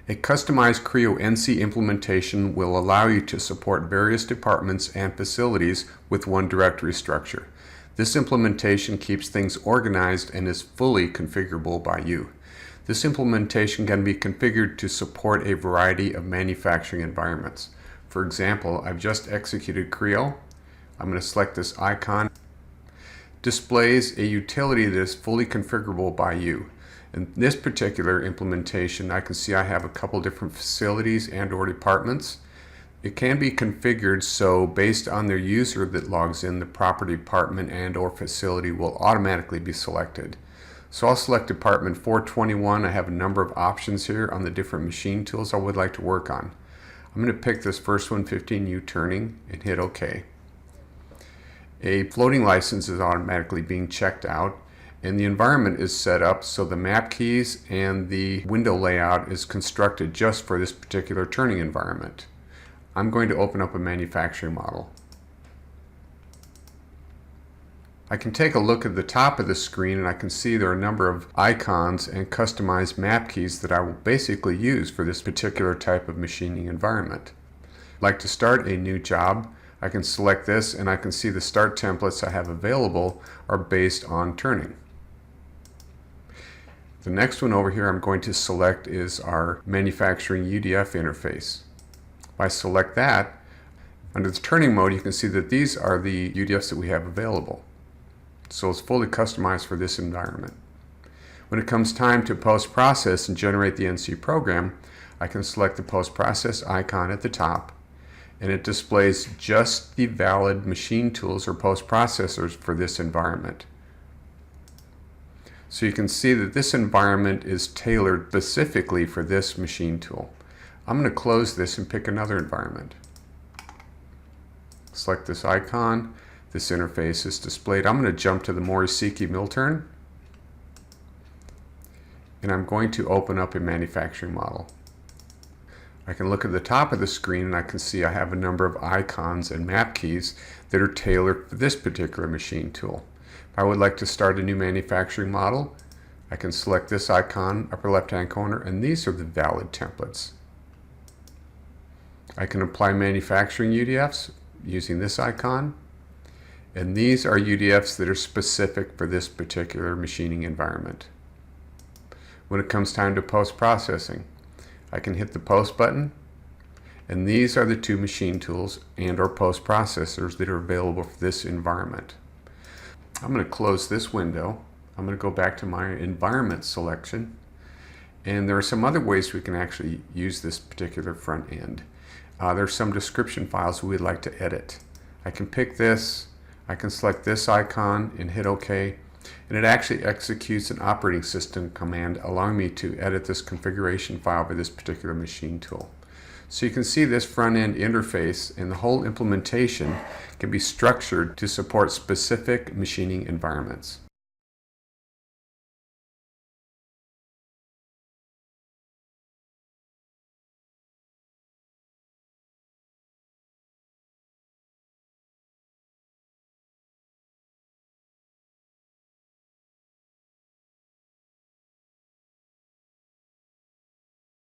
A customized Creo L.L.C implementation will allow you to support various departments and facilities with one directory structure. This implementation keeps things organized and is fully configurable by you. This implementation can be configured to support a variety of manufacturing environments. For example, I've just executed Creo. I'm going to select this icon. Displays a utility that is fully configurable by you. In this particular implementation, I can see I have a couple different facilities and or departments. It can be configured so based on their user that logs in, the proper department and or facility will automatically be selected. So I'll select department 421. I have a number of options here on the different machine tools I would like to work on. I'm going to pick this first one, 15U turning, and hit OK. A floating license is automatically being checked out, and the environment is set up so the map keys and the window layout is constructed just for this particular turning environment. I'm going to open up a manufacturing model. I can take a look at the top of the screen and I can see there are a number of icons and customized map keys that I will basically use for this particular type of machining environment. I'd like to start a new job. I can select this and I can see the start templates I have available are based on turning. The next one over here I'm going to select is our manufacturing UDF interface. If I select that, under the turning mode you can see that these are the UDFs that we have available. So it's fully customized for this environment. When it comes time to post-process and generate the L.L.C program, I can select the post-process icon at the top, and it displays just the valid machine tools or post-processors for this environment. So you can see that this environment is tailored specifically for this machine tool. I'm going to close this and pick another environment. Select this icon. This interface is displayed. I'm going to jump to the Morisiki mill turn, and I'm going to open up a manufacturing model. I can look at the top of the screen and I can see I have a number of icons and map keys that are tailored for this particular machine tool. If I would like to start a new manufacturing model, I can select this icon, upper left hand corner, and these are the valid templates. I can apply manufacturing UDFs using this icon, and these are UDFs that are specific for this particular machining environment. When it comes time to post-processing, I can hit the post button, and these are the two machine tools and or post processors that are available for this environment. I'm going to close this window. I'm going to go back to my environment selection, and there are some other ways we can actually use this particular front end. There's some description files we'd like to edit. I can pick this, I can select this icon and hit OK, and it actually executes an operating system command allowing me to edit this configuration file for this particular machine tool. So you can see this front end interface and the whole implementation can be structured to support specific machining environments.